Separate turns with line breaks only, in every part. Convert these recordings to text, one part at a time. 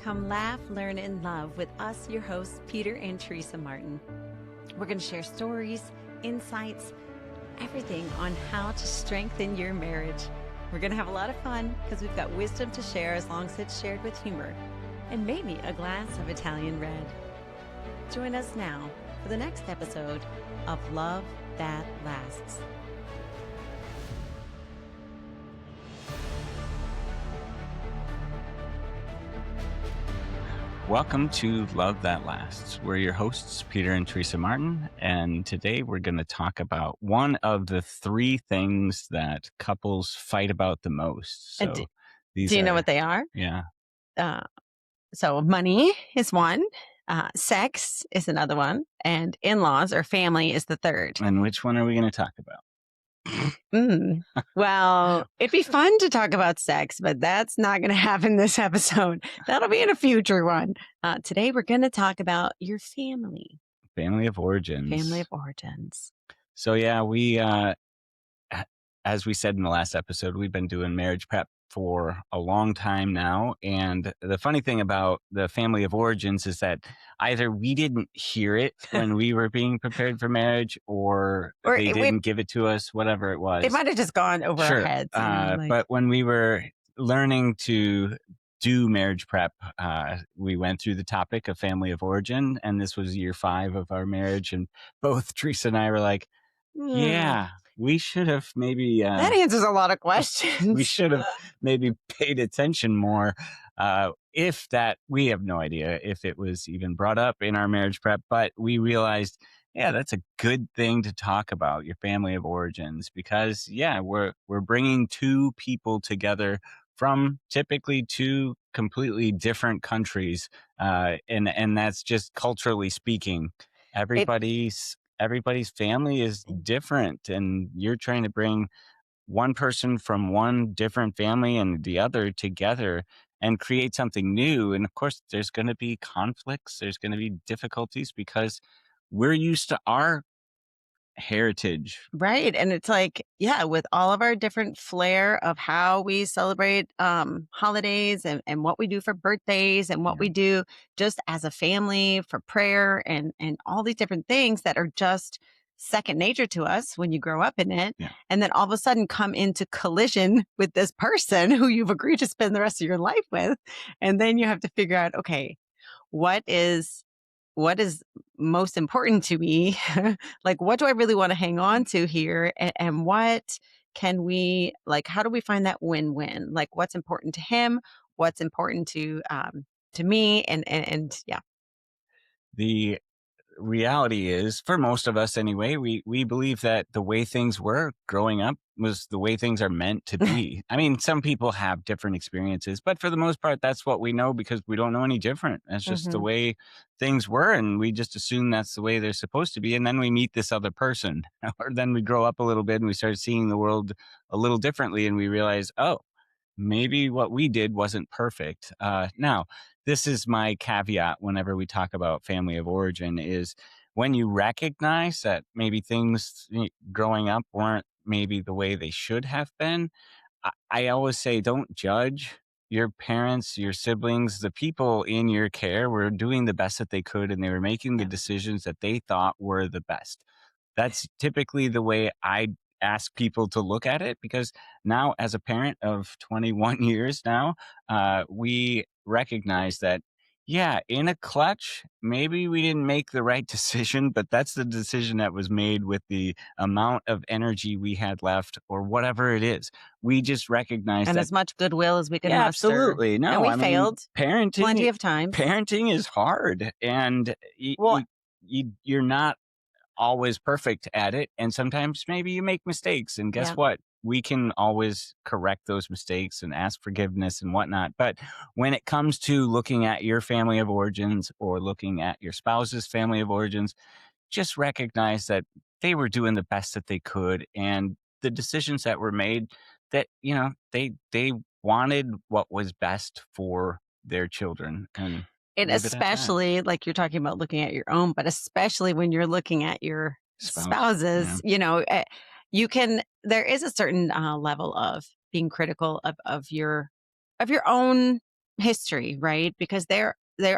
Come laugh, learn, and love with us, your hosts, Peter and Teresa Martin. We're going to share stories, insights, everything on how to strengthen your marriage. We're going to have a lot of fun because we've got wisdom to share as long as it's shared with humor and maybe a glass of Italian red. Join us now for the next episode of Love That Lasts.
Welcome to Love That Lasts. We're your hosts, Peter and Teresa Martin, and today we're going to talk about one of the three things that couples fight about the most.
And do you know what they are?
Yeah.
So money is one, sex is another one, and in-laws or family is the third.
And which one are we going to talk about?
Well, it'd be fun to talk about sex, but that's not going to happen this episode. That'll be in a future one. Today, we're going to talk about your family.
Family of origins.
Family of origins.
So yeah, we, as we said in the last episode, we've been doing marriage prep for a long time now. And the funny thing about the family of origins is that either we didn't hear it when we were being prepared for marriage or they didn't give it to us, whatever it was.
It might have just gone over our heads.
But when we were learning to do marriage prep, we went through the topic of family of origin, and this was year 5 of our marriage. And both Teresa and I were like, yeah, we should have maybe...
that answers a lot of questions.
We should have maybe paid attention more. If that, we have no idea if it was even brought up in our marriage prep, but we realized, yeah, that's a good thing to talk about, your family of origins, because yeah, we're bringing two people together from typically two completely different countries, and that's just culturally speaking. Everybody's family is different, and you're trying to bring one person from one different family and the other together and create something new. And of course, there's going to be conflicts. There's going to be difficulties because we're used to our heritage.
Right. And it's like, yeah, with all of our different flair of how we celebrate holidays and what we do for birthdays and what we do just as a family for prayer and all these different things that are just second nature to us when you grow up in it.
Yeah.
And then all of a sudden come into collision with this person who you've agreed to spend the rest of your life with. And then you have to figure out, okay, what is most important to me? Like, what do I really want to hang on to here? And what can we, like, how do we find that win-win? Like, what's important to him? What's important to me? And yeah.
The reality is, for most of us anyway, we believe that the way things were growing up was the way things are meant to be. I mean, some people have different experiences, but for the most part, that's what we know because we don't know any different. That's just the way things were, and we just assume that's the way they're supposed to be. And then we meet this other person, or then we grow up a little bit and we start seeing the world a little differently, and we realize, oh, maybe what we did wasn't perfect. Now, this is my caveat whenever we talk about family of origin is when you recognize that maybe things growing up weren't maybe the way they should have been. I always say, don't judge your parents, your siblings, the people in your care were doing the best that they could, and they were making the decisions that they thought were the best. That's typically the way I ask people to look at it, because now as a parent of 21 years now, we recognize that, yeah, in a clutch, maybe we didn't make the right decision, but that's the decision that was made with the amount of energy we had left or whatever it is. We just recognize
and
that,
as much goodwill as we can
yeah,
muster.
absolutely. No,
and we
I mean,
failed
parenting
plenty of times.
Parenting is hard, and you're not always perfect at it, and sometimes maybe you make mistakes, and guess what, we can always correct those mistakes and ask forgiveness and whatnot. But when it comes to looking at your family of origins or looking at your spouse's family of origins, just recognize that they were doing the best that they could, and the decisions that were made, that they wanted what was best for their children. And
especially like you're talking about looking at your own, but especially when you're looking at your spouses, there is a certain level of being critical of your own history, right? Because there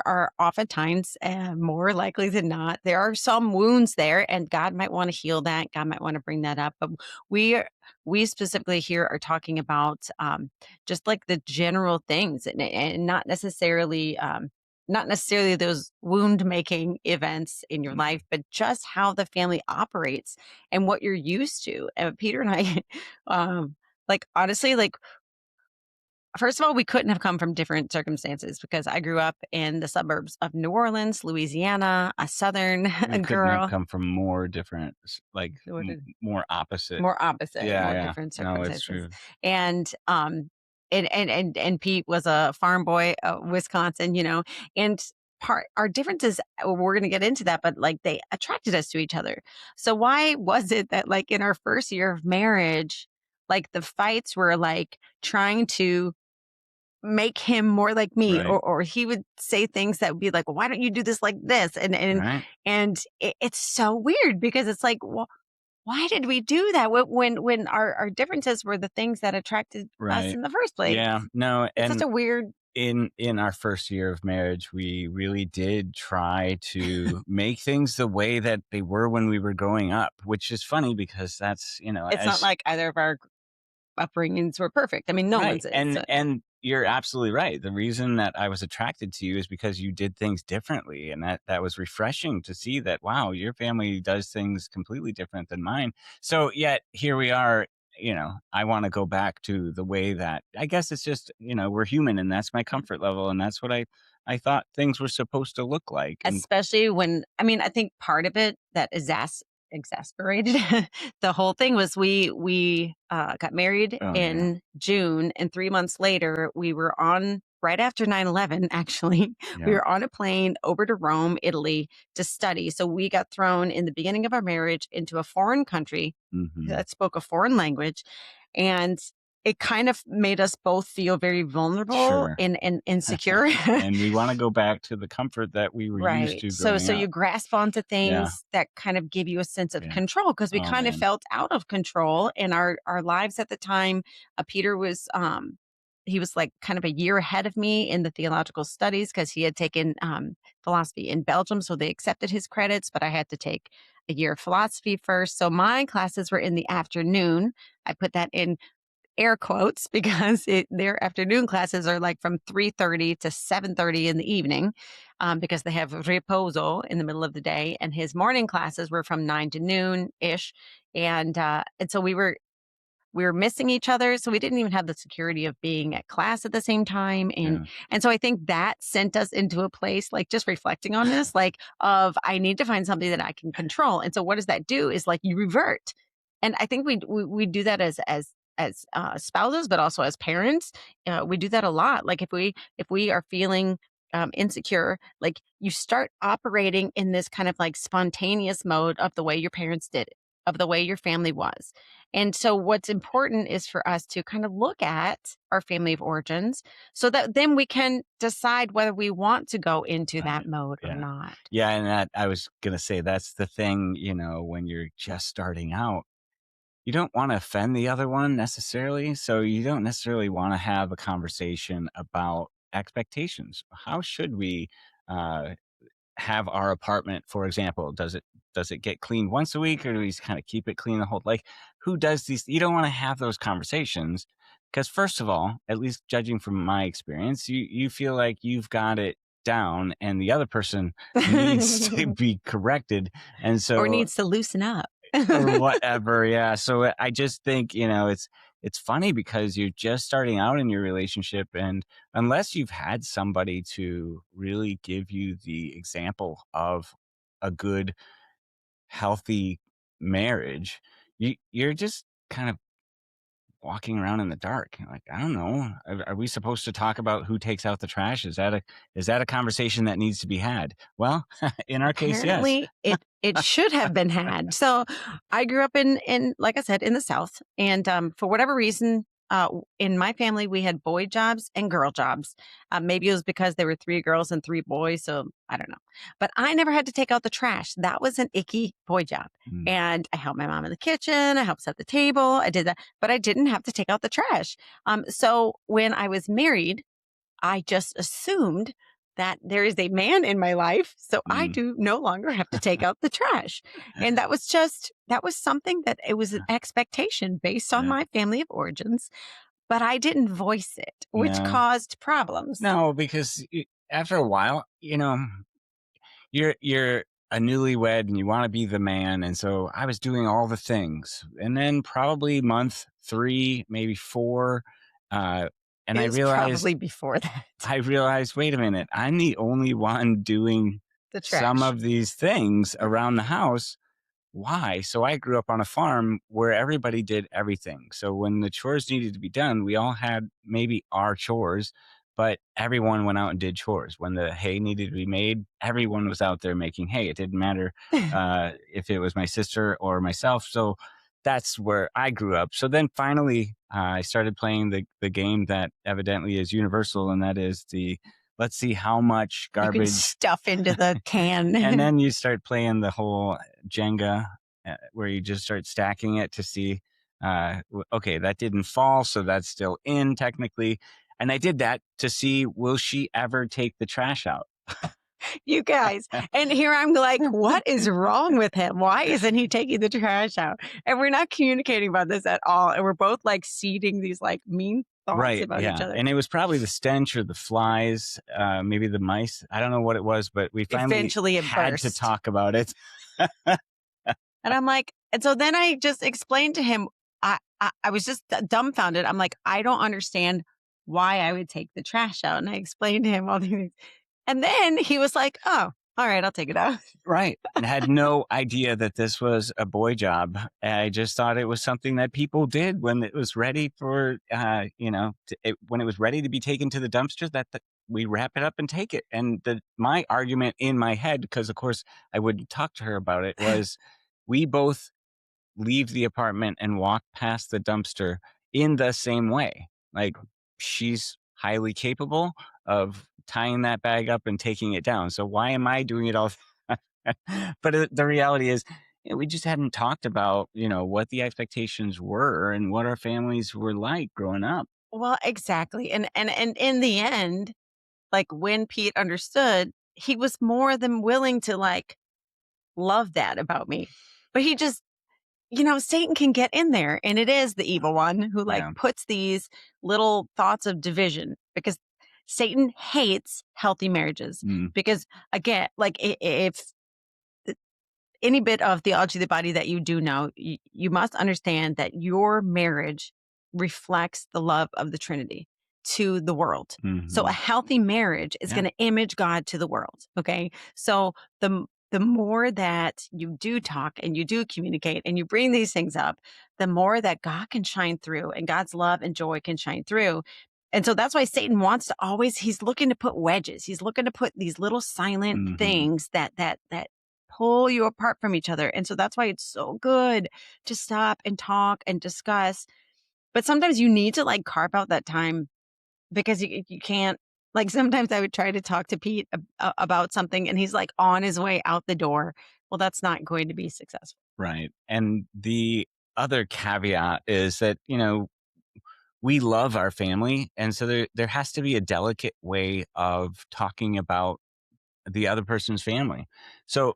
are oftentimes, more likely than not, there are some wounds there, and God might want to heal that. God might want to bring that up. But we are, we specifically here are talking about, just like the general things, and not necessarily those wound making events in your
Mm.
life, but just how the family operates and what you're used to. And Peter and I, um, like honestly, like first of all, we couldn't have come from different circumstances because I grew up in the suburbs of New Orleans, Louisiana, a Southern
We couldn't have
girl.
come from more different, like
What did-
more opposite.
More opposite,
Yeah,
more
yeah.
different
No, it's
circumstances.
true.
And Pete was a farm boy, Wisconsin, and part our differences, we're going to get into that, but like they attracted us to each other. So why was it that like in our first year of marriage, like the fights were like trying to make him more like me,
Right.
or he would say things that would be like, well, why don't you do this like this?
Right.
It's so weird because it's like, well, why did we do that when our differences were the things that attracted us
Right.
in the first place?
Yeah. No,
It's such
and
a weird.
in our first year of marriage, we really did try to make things the way that they were when we were growing up, which is funny because that's,
It's not
as
like either of our upbringings were perfect. I mean, no
right.
one's is.
And you're absolutely right. The reason that I was attracted to you is because you did things differently, and that was refreshing to see that, wow, your family does things completely different than mine. So yet here we are, I want to go back to the way that, I guess it's just, we're human, and that's my comfort level, and that's what I thought things were supposed to look like. And
Especially when, I mean, I think part of it that exasperated the whole thing was we got married
oh yeah.
in June, and 3 months later we were on right after 9/11. Actually, we
Yeah.
were on a plane over to Rome, Italy, to study. So we got thrown in the beginning of our marriage into a foreign country
Hmm.
that spoke a foreign language, and it kind of made us both feel very vulnerable
Sure.
and insecure.
And we want to go back to the comfort that we were used
Right.
to
So
growing
you
up.
grasp onto
Yeah.
things that kind of give you a sense of
Yeah.
control because we
Oh
kind of
man.
felt out of control in our lives at the time. Peter was he was like kind of a year ahead of me in the theological studies because he had taken philosophy in Belgium, so they accepted his credits, but I had to take a year of philosophy first. So my classes were in the afternoon. I put that in air quotes because their afternoon classes are like from 3:30 to 7:30 in the evening, because they have reposo in the middle of the day, and his morning classes were from 9 to noon ish, and so we were missing each other, so we didn't even have the security of being at class at the same time, and
Yeah.
and so I think that sent us into a place, like, just reflecting on this, like, of I need to find something that I can control, and so what does that do is, like, you revert, and I think we do that as spouses, but also as parents. We do that a lot. Like, if we are feeling insecure, like, you start operating in this kind of like spontaneous mode of the way your parents did it, of the way your family was. And so, what's important is for us to kind of look at our family of origins so that then we can decide whether we want to go into that
Right.
mode or
Yeah.
not.
Yeah. And that I was gonna say that's the thing, when you're just starting out, you don't want to offend the other one necessarily. So you don't necessarily want to have a conversation about expectations. How should we uh have our apartment, for example? Does it get cleaned once a week, or do we just kind of keep it clean the whole, like, who does these? You don't want to have those conversations because, first of all, at least judging from my experience, you feel like you've got it down and the other person needs to be corrected. And
Or
so,
needs to loosen up.
or whatever. Yeah. So I just think, it's funny because you're just starting out in your relationship, and unless you've had somebody to really give you the example of a good, healthy marriage, you're just kind of walking around in the dark. You're like, I don't know. Are we supposed to talk about who takes out the trash? Is that a conversation that needs to be had? Well, in our case, yes.
Apparently, it should have been had. So, I grew up in like I said, in the South, and for whatever reason, in my family, we had boy jobs and girl jobs. Maybe it was because there were three girls and three boys, so I don't know. But I never had to take out the trash. That was an icky boy job.
Mm.
And I helped my mom in the kitchen. I helped set the table. I did that, but I didn't have to take out the trash. So when I was married, I just assumed that there is a man in my life, so I
Mm,
do no longer have to take out the trash. And that was something that it was an expectation based on
yeah.
my family of origins, but I didn't voice it, which
No,
caused problems.
no, because after a while, you're a newlywed and you want to be the man, and so I was doing all the things, and then probably month 3, maybe 4, uh, and
It
I
was
realized
probably before that,
I realized, wait a minute, I'm the only one doing
the
some
trash.
of these things around the house. Why? So I grew up on a farm where everybody did everything. So when the chores needed to be done, we all had maybe our chores, but everyone went out and did chores. When the hay needed to be made, everyone was out there making hay. It didn't matter if it was my sister or myself. So that's where I grew up. So then finally, I started playing the game that evidently is universal, and that is the let's see how much
You can
garbage.
stuff into the
And
can.
then you start playing the whole Jenga, where you just start stacking it to see, okay, that didn't fall, so that's still in technically. And I did that to see, will she ever take the trash out?
You guys. And here I'm like, what is wrong with him? Why isn't he taking the trash out? And we're not communicating about this at all. And we're both like seeding these like mean thoughts
Right,
about each
yeah.
other.
And it was probably the stench or the flies, maybe the mice. I don't know what it was, but we finally
Eventually it
had to
burst.
talk about it.
And I'm like, and so then I just explained to him, I was just dumbfounded. I'm like, I don't understand why I would take the trash out. And I explained to him all these things. And then he was like, oh, all right, I'll take it out.
Right. And had no idea that this was a boy job. I just thought it was something that people did when it was ready for, when it was ready to be taken to the dumpster, that we wrap it up and take it. And my argument in my head, because of course I wouldn't talk to her about it, was we both leave the apartment and walk past the dumpster in the same way. Like she's highly capable of tying that bag up and taking it down. So why am I doing it all? But the reality is, we just hadn't talked about, what the expectations were and what our families were like growing up.
Well, exactly. And in the end, like when Pete understood, he was more than willing to like love that about me. But he just, Satan can get in there and it is the evil one who like
Yeah.
puts these little thoughts of division because Satan hates healthy marriages.
Mm,
Because again, like if any bit of theology of the body that you do know, you must understand that your marriage reflects the love of the Trinity to the world. So a
mhm.
healthy marriage is
Yeah.
going to image God to the world. Okay. So the more that you do talk and you do communicate and you bring these things up, the more that God can shine through and God's love and joy can shine through. And so that's why Satan wants to always, he's looking to put wedges. He's looking to put these little silent
Mhm.
things that pull you apart from each other. And so that's why it's so good to stop and talk and discuss. But sometimes you need to like carve out that time because you can't. Like sometimes I would try to talk to Pete about something and he's like on his way out the door. Well, that's not going to be successful.
Right. And the other caveat is that, we love our family. And so there has to be a delicate way of talking about the other person's family. So,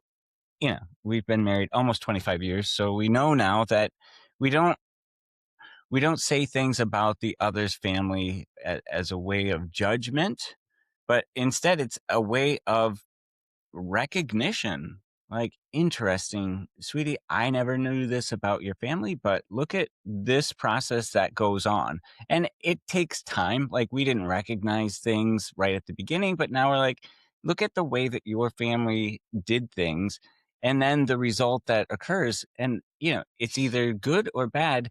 we've been married almost 25 years. So we know now that we don't we don't say things about the other's family as a way of judgment, but instead it's a way of recognition. Like, interesting, sweetie, I never knew this about your family, but look at this process that goes on. And it takes time. Like, we didn't recognize things right at the beginning, but now we're like, look at the way that your family did things. And then the result that occurs, and it's either good or bad.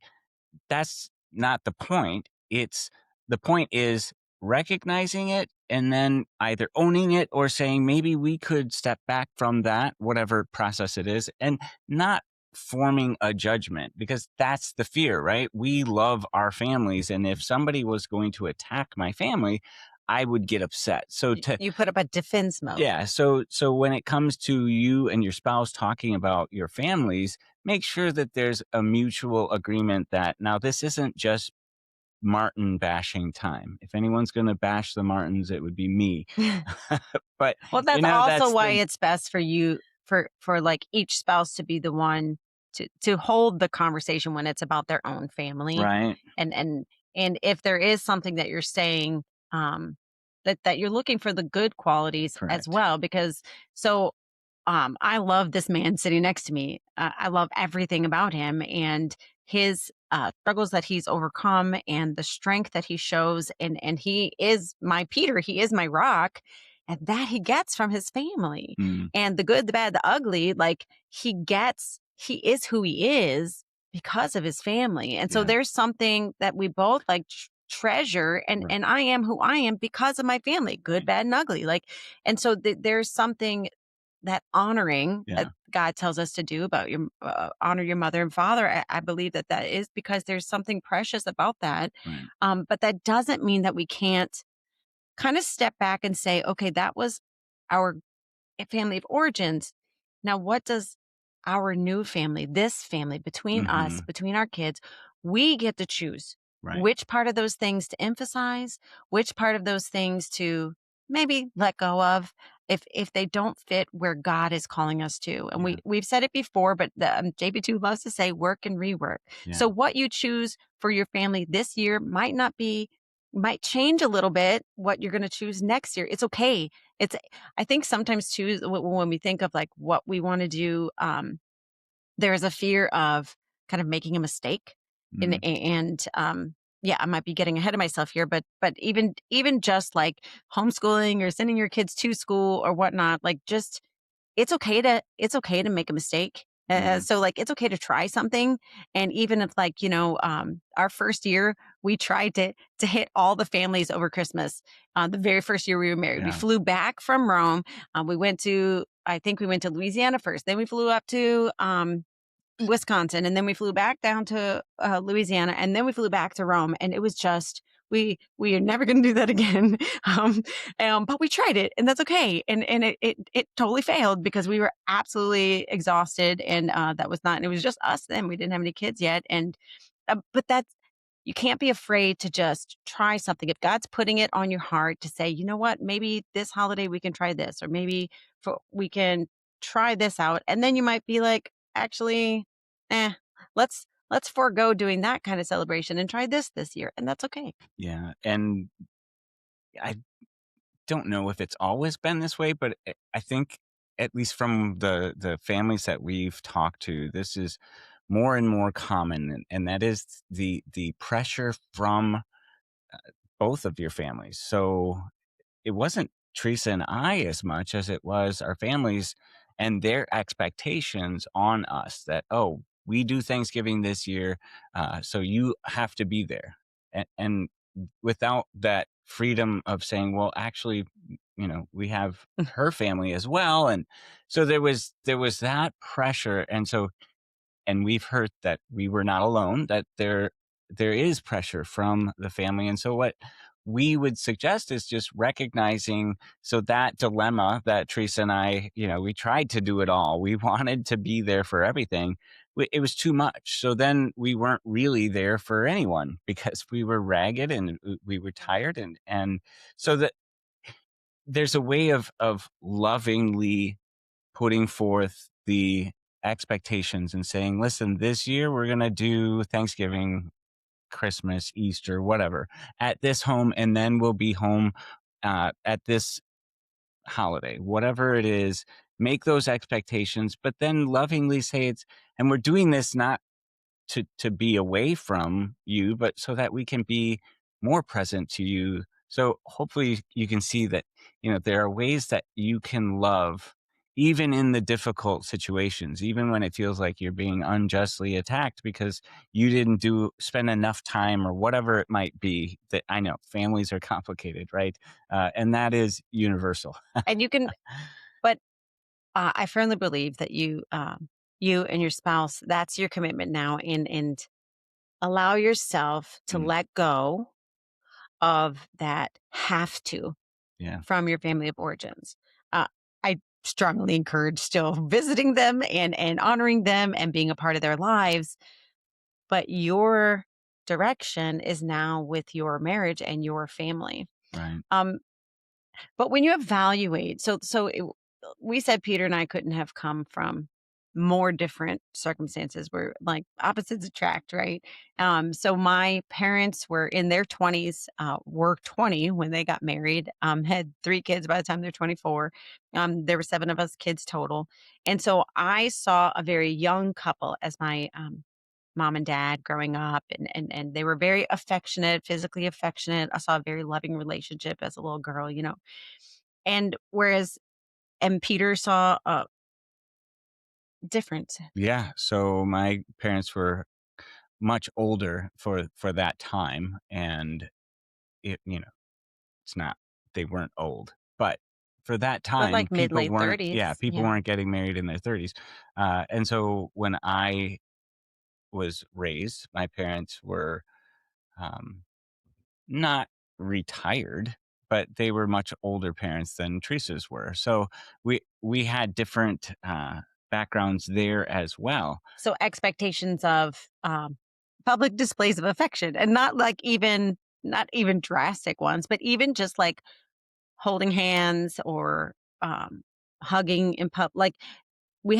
That's not the point. The point is recognizing it and then either owning it or saying maybe we could step back from that, whatever process it is, and not forming a judgment, because that's the fear, right? We love our families. And if somebody was going to attack my family, I would get upset. So
You put up a defense mode.
yeah. So when it comes to you and your spouse talking about your families, make sure that there's a mutual agreement that now this isn't just Martin bashing time. If anyone's going to bash the Martins, it would be me. But
Well, that's also
that's
why
the
it's best for you for like each spouse to be the one to hold the conversation when it's about their own family.
right.
And if there is something that you're saying, that you're looking for the good qualities as
Correct.
well, because so I love this man sitting next to me. I love everything about him and his struggles that he's overcome and the strength that he shows. And he is my Peter. He is my rock. And that he gets from his family.
Mm,
And the good, the bad, the ugly, like he is who he is because of his family. And so
yeah.
there's something that we both like treasure.
Right.
And I am who I am because of my family, good,
Right.
bad, and ugly. Like, and so there's something that honoring that
Yeah.
God tells us to do about your honor your mother and father. I believe that that is because there's something precious about that.
Right.
But that doesn't mean that we can't kind of step back and say, okay, that was our family of origins. Now, what does our new family, this family, between us,
Hmm.
between our kids, we get to choose
Right.
which part of those things to emphasize, which part of those things to maybe let go of if they don't fit where God is calling us to. And
Yeah.
we've said it before, but the JB2 loves to say work and rework.
Yeah.
So what you choose for your family this year might change a little bit what you're going to choose next year. It's okay. It's I think sometimes too, when we think of like what we want to do, there is a fear of kind of making a mistake,
Mm,
yeah, I might be getting ahead of myself here, but even just like homeschooling or sending your kids to school or whatnot, like just it's okay to make a mistake.
yeah.
So like it's okay to try something, and even if like our first year we tried to hit all the families over Christmas. The very first year we were married, we
Yeah.
flew back from Rome. We went to I think we went to Louisiana first, then we flew up to Wisconsin, and then we flew back down to Louisiana, and then we flew back to Rome, and it was just we are never going to do that again. um, but we tried it, and that's okay. And it totally failed because we were absolutely exhausted, and that was not. And it was just us then. We didn't have any kids yet, and but that's you can't be afraid to just try something. If God's putting it on your heart to say, you know what, maybe this holiday we can try this, or maybe we can try this out, and then you might be like, actually, eh, let's forego doing that kind of celebration and try this year, and that's okay.
Yeah. And I don't know if it's always been this way, but I think at least from the families that we've talked to, this is more and more common, and that is the pressure from both of your families. So it wasn't Teresa and I as much as it was our families and their expectations on us that, oh, we do Thanksgiving this year, so you have to be there. And without that freedom of saying, well, actually, we have her family as well. And so there was that pressure. And we've heard that we were not alone, that there is pressure from the family. And so what we would suggest is just recognizing, so that dilemma that Teresa and I, we tried to do it all. We wanted to be there for everything. It was too much. So then we weren't really there for anyone because we were ragged and we were tired. And so that there's a way of lovingly putting forth the expectations and saying, listen, this year we're going to do Thanksgiving, Christmas, Easter, whatever, at this home, and then we'll be home at this holiday, whatever it is. Make those expectations, but then lovingly say and we're doing this not to be away from you, but so that we can be more present to you. So hopefully you can see that, there are ways that you can love even in the difficult situations, even when it feels like you're being unjustly attacked because you didn't spend enough time or whatever it might be. That I know families are complicated, right? And that is universal.
And you can, but I firmly believe that you and your spouse, that's your commitment now, and allow yourself to
Mm,
let go of that have to
yeah.
from your family of origins. I strongly encourage still visiting them and honoring them and being a part of their lives, but your direction is now with your marriage and your family.
Right.
Um, but when you evaluate, we said Peter and I couldn't have come from more different circumstances where like opposites attract, right? So my parents were in their 20s, were 20 when they got married, had three kids by the time they're 24. There were seven of us kids total. And so I saw a very young couple as my mom and dad growing up, and they were very affectionate, physically affectionate. I saw a very loving relationship as a little girl, and whereas and Peter saw a different.
Yeah. So my parents were much older for that time, and it's not they weren't old, but for that
But
time,
like mid late 30s.
people
Yeah.
weren't getting married in their 30s. And so when I was raised, my parents were um, not retired, but they were much older parents than Teresa's were. So we had different backgrounds there as well.
So expectations of public displays of affection, and not even drastic ones, but even just like holding hands or hugging in pub. Like we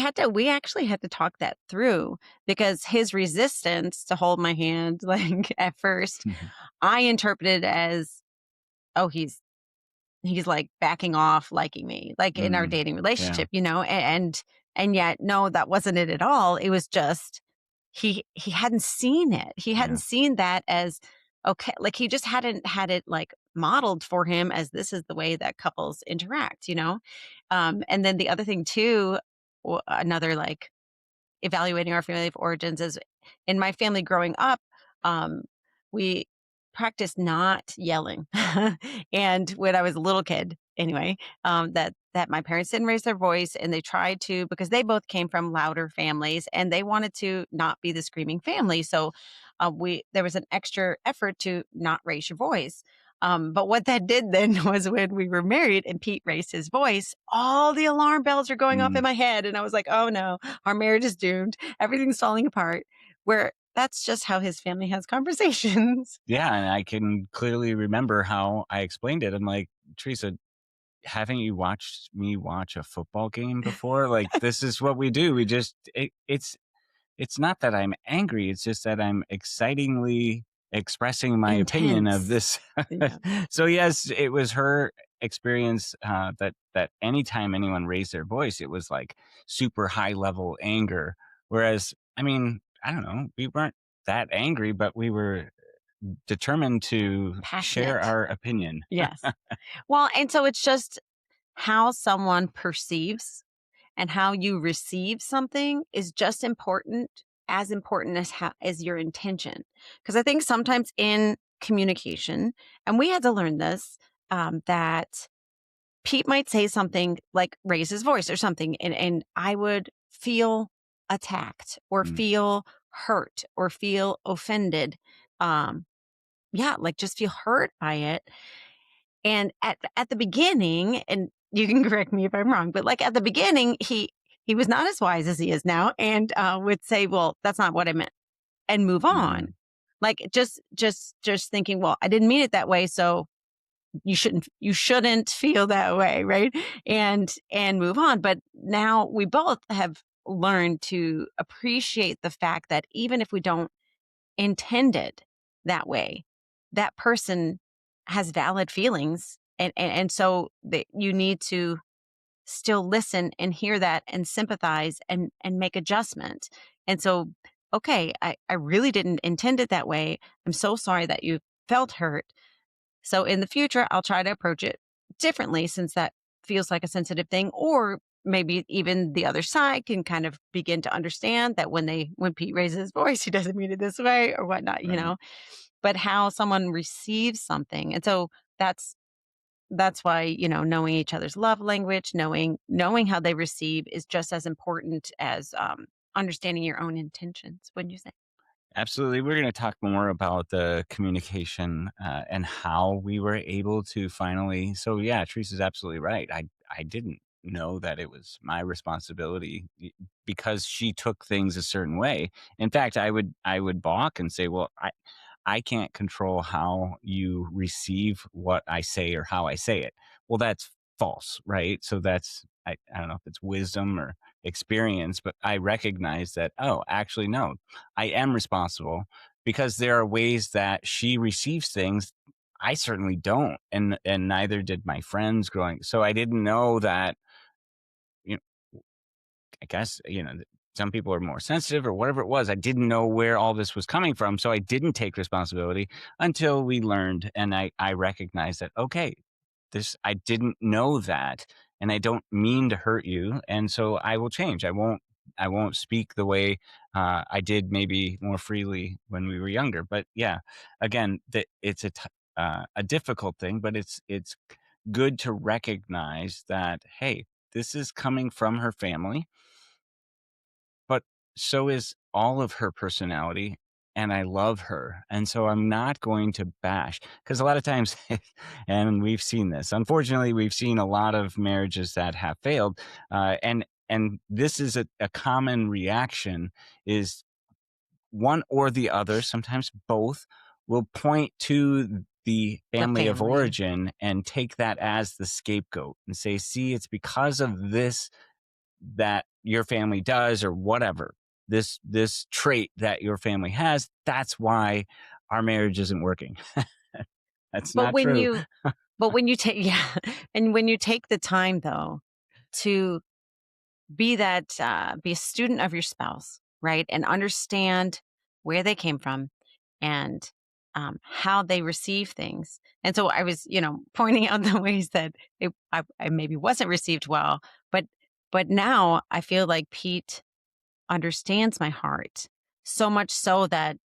actually had to talk that through because his resistance to hold my hand, like at first, I interpreted as, oh, he's like backing off liking me, like in our
Mm,
dating
yeah,
relationship, and yet no, that wasn't it at all. It was just he hadn't seen it. He hadn't
yeah.
seen that as okay, like he just hadn't had it like modeled for him as this is the way that couples interact. And then the other thing too, another like evaluating our family of origins is in my family growing up, um, we practiced not yelling. And when I was a little kid, anyway, that my parents didn't raise their voice and they tried to because they both came from louder families and they wanted to not be the screaming family. So we there was an extra effort to not raise your voice. But what that did then was when we were married and Pete raised his voice, all the alarm bells are going off in
Mm.
my head. And I was like, oh no, our marriage is doomed. Everything's falling apart. Where that's just how his family has conversations.
Yeah, and I can clearly remember how I explained it. I'm like, "Teresa, haven't you watched me watch a football game before? Like, this is what we do. We just it's not that I'm angry, it's just that I'm excitingly expressing my opinion of
Intense.
this."
Yeah.
So, yes, it was her experience, that anytime anyone raised their voice, it was, like, super high level anger, whereas, I mean, I don't know, we weren't that angry, but we were determined to share
Passionate.
our opinion.
Yes. Well, and so it's just how someone perceives and how you receive something is just as important as as your intention. Because I think sometimes in communication, and we had to learn this, that Pete might say something like raise his voice or something, and I would feel attacked or
Mm,
feel hurt or feel offended. Um, yeah, like just feel hurt by it. And at the beginning, and you can correct me if I'm wrong, but like at the beginning, he was not as wise as he is now, and would say, "Well, that's not what I meant," and move on.
mm,
Like just thinking, "Well, I didn't mean it that way, so you shouldn't feel that way," right? And move on. But now we both have learned to appreciate the fact that even if we don't intend it that way, that person has valid feelings, and so that you need to still listen and hear that and sympathize and make adjustment. And so, okay, I really didn't intend it that way. I'm so sorry that you felt hurt. So in the future, I'll try to approach it differently since that feels like a sensitive thing. Or maybe even the other side can kind of begin to understand that when Pete raises his voice, he doesn't mean it this way or whatnot.
right.
But how someone receives something. And so that's why, knowing each other's love language, knowing how they receive is just as important as understanding your own intentions, wouldn't you say?
Absolutely. We're going to talk more about the communication and how we were able to finally. So, yeah, Teresa's absolutely right. I didn't know that it was my responsibility because she took things a certain way. In fact, I would balk and say, "Well, I can't control how you receive what I say or how I say it. Well, that's false, right? So that's, I don't know if it's wisdom or experience, but I recognize that, oh, actually, no, I am responsible because there are ways that she receives things I certainly don't, and neither did my friends growing. So I didn't know that, you know, I guess, some people are more sensitive or whatever it was. I didn't know where all this was coming from. So I didn't take responsibility until we learned. And I recognized that, okay, I didn't know that. And I don't mean to hurt you. And so I will change. I won't speak the way I did maybe more freely when we were younger. But yeah, again, it's a difficult thing, but it's good to recognize that, hey, this is coming from her family, but so is all of her personality, and I love her, and so I'm not going to bash, because a lot of times and we've seen this. Unfortunately, we've seen a lot of marriages that have failed, and this is a common reaction is one or the other, sometimes both, will point to the
The
family of
family.
origin and take that as the scapegoat and say, "See, it's because of this that your family does or whatever, this trait that your family has, that's why our marriage isn't working." That's
But
not
when
true.
you but when you take yeah, and when you take the time though to be a student of your spouse, right? And understand where they came from and how they receive things. And so I was, pointing out the ways that I maybe wasn't received well, but now I feel like Pete understands my heart so much so that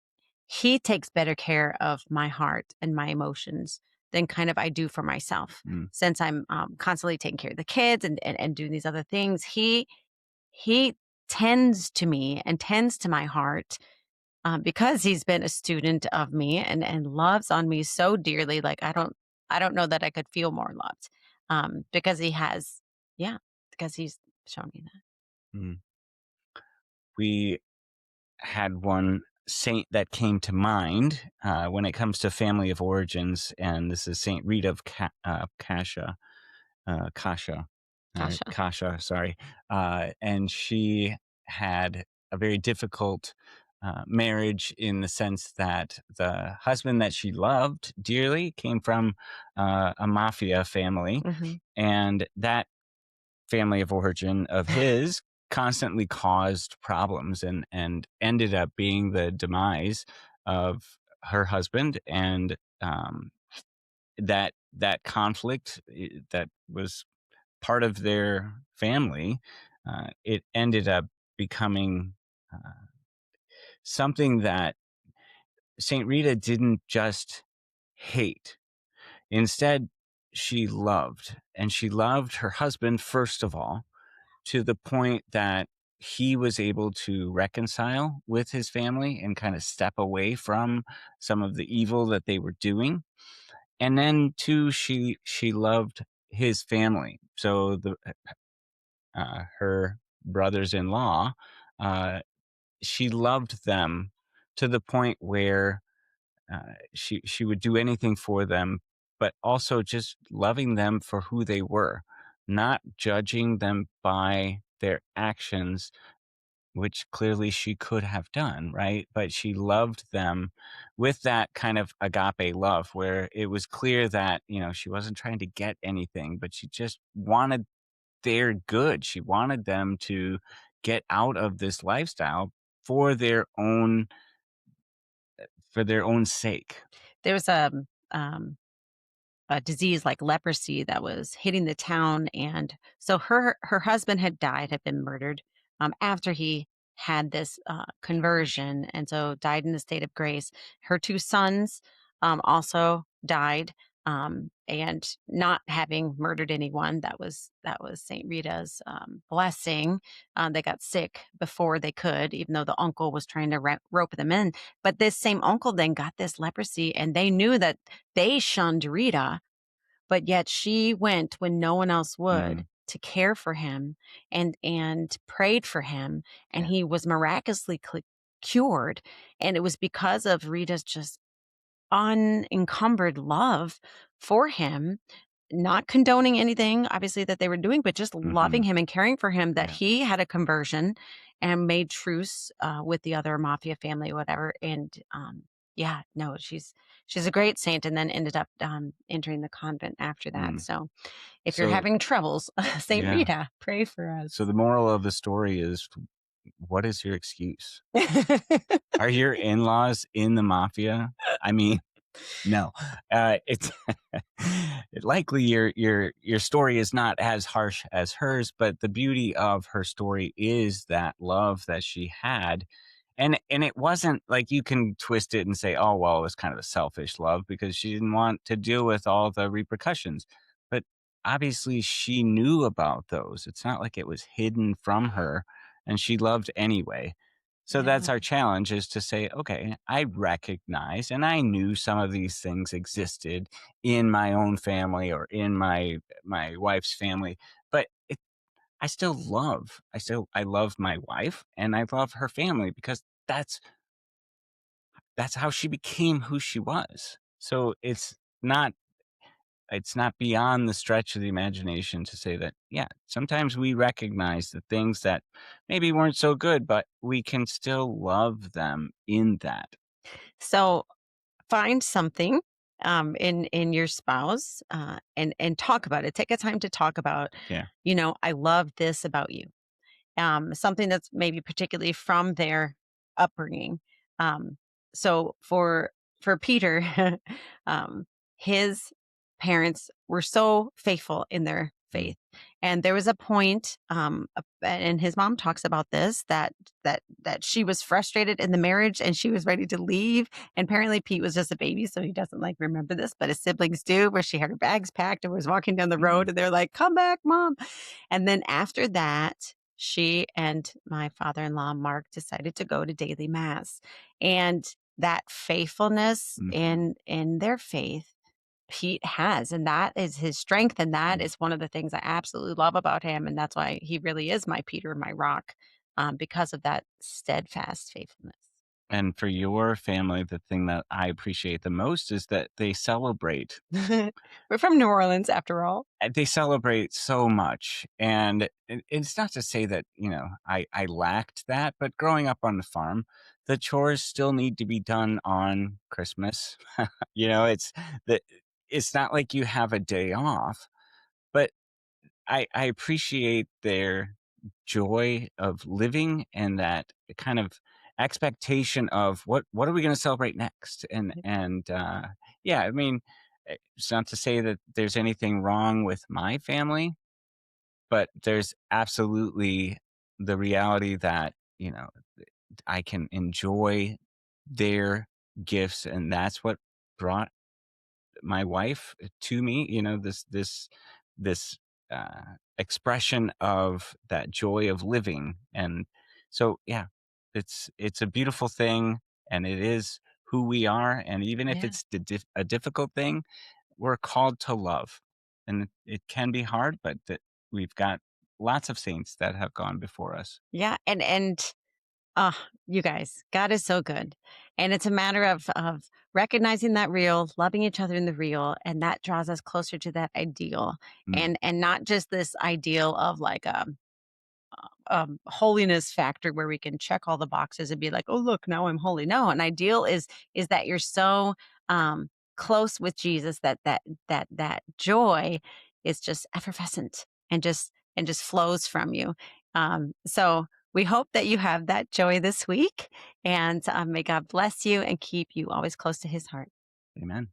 he takes better care of my heart and my emotions than kind of I do for myself.
Mm,
Since I'm constantly taking care of the kids and doing these other things, he tends to me and tends to my heart because he's been a student of me and loves on me so dearly. Like I don't know that I could feel more loved because he has, yeah, because he's shown me that.
mm. We had one saint that came to mind when it comes to family of origins, and this is Saint Rita of Kasha, Kasha,
Kasha.
Kasha, sorry. And she had a very difficult marriage in the sense that the husband that she loved dearly came from a mafia family,
Hmm.
and that family of origin of his constantly caused problems and ended up being the demise of her husband, and that conflict that was part of their family, it ended up becoming something that Saint Rita didn't just hate. Instead, she loved, and she loved her husband first of all, to the point that he was able to reconcile with his family and kind of step away from some of the evil that they were doing. And then too, she loved his family. So her brothers-in-law, uh, she loved them to the point where she would do anything for them, but also just loving them for who they were, not judging them by their actions, which clearly she could have done, right? But she loved them with that kind of agape love where it was clear that, she wasn't trying to get anything, but she just wanted their good. She wanted them to get out of this lifestyle for their own sake.
There was um, a disease like leprosy that was hitting the town, and so her husband had been murdered after he had this conversion, and so died in the state of grace. Her two sons also died, and not having murdered anyone, that was Saint Rita's blessing. They got sick before they could, even though the uncle was trying to rope them in. But this same uncle then got this leprosy, and they knew that they shunned Rita, but yet she went when no one else would
Mm,
to care for him and prayed for him, and
yeah.
he was miraculously cured. And it was because of Rita's just unencumbered love for him, not condoning anything obviously that they were doing, but just loving
Hmm.
him and caring for him, that
Yeah.
he had a conversion and made truce with the other mafia family, whatever. And yeah, no, she's a great saint, and then ended up entering the convent after that.
Mm.
So if you're
So
having troubles, Saint
yeah.
Rita, pray for us.
So the moral of the story is, what is your excuse? Are your in-laws in the mafia? I mean, no, it's likely your story is not as harsh as hers, but the beauty of her story is that love that she had, and it wasn't like you can twist it and say, oh well, it was kind of a selfish love because she didn't want to deal with all the repercussions, but obviously she knew about those. It's not like it was hidden from her, and she loved anyway. So that's
Yeah.
our challenge, is to say, okay, I recognize and I knew some of these things existed in my own family or in my wife's family, but I love my wife and I love her family because that's how she became who she was. So it's not beyond the stretch of the imagination to say that, yeah, sometimes we recognize the things that maybe weren't so good, but we can still love them in that.
So find something in your spouse, and talk about it. Take a time to talk about,
Yeah.
I love this about you. Something that's maybe particularly from their upbringing. Um, so for Peter, um, his parents were so faithful in their
Mm.
faith, and there was a point, and his mom talks about this, that she was frustrated in the marriage and she was ready to leave. And apparently Pete was just a baby, so he doesn't like remember this, but his siblings do. Where she had her bags packed and was walking down the road,
Mm.
and they're like, "Come back, mom." And then after that, she and my father-in-law, Mark, decided to go to daily mass. And that faithfulness
Mhm.
in their faith, Pete has, and that is his strength, and that
Mm.
is one of the things I absolutely love about him, and that's why he really is my Peter, my rock, because of that steadfast faithfulness.
And for your family, the thing that I appreciate the most is that they celebrate.
We're from New Orleans, after all.
They celebrate so much, and it's not to say that, I lacked that, but growing up on the farm, the chores still need to be done on Christmas. That it's not like you have a day off, but I appreciate their joy of living and that kind of expectation of what are we going to celebrate next, and yeah, I mean, it's not to say that there's anything wrong with my family, but there's absolutely the reality that, I can enjoy their gifts, and that's what brought my wife to me, this expression of that joy of living. And so, yeah, it's a beautiful thing, and it is who we are. And even if
Yeah.
it's a difficult thing, we're called to love, and it can be hard, but that we've got lots of saints that have gone before us.
Yeah, and ah, you guys, God is so good. And it's a matter of recognizing that real, loving each other in the real, and that draws us closer to that ideal.
Mm.
And not just this ideal of like a holiness factor where we can check all the boxes and be like, "Oh, look, now I'm holy." No, an ideal is that you're so close with Jesus that that joy is just effervescent and just flows from you. So we hope that you have that joy this week, and may God bless you and keep you always close to His heart.
Amen.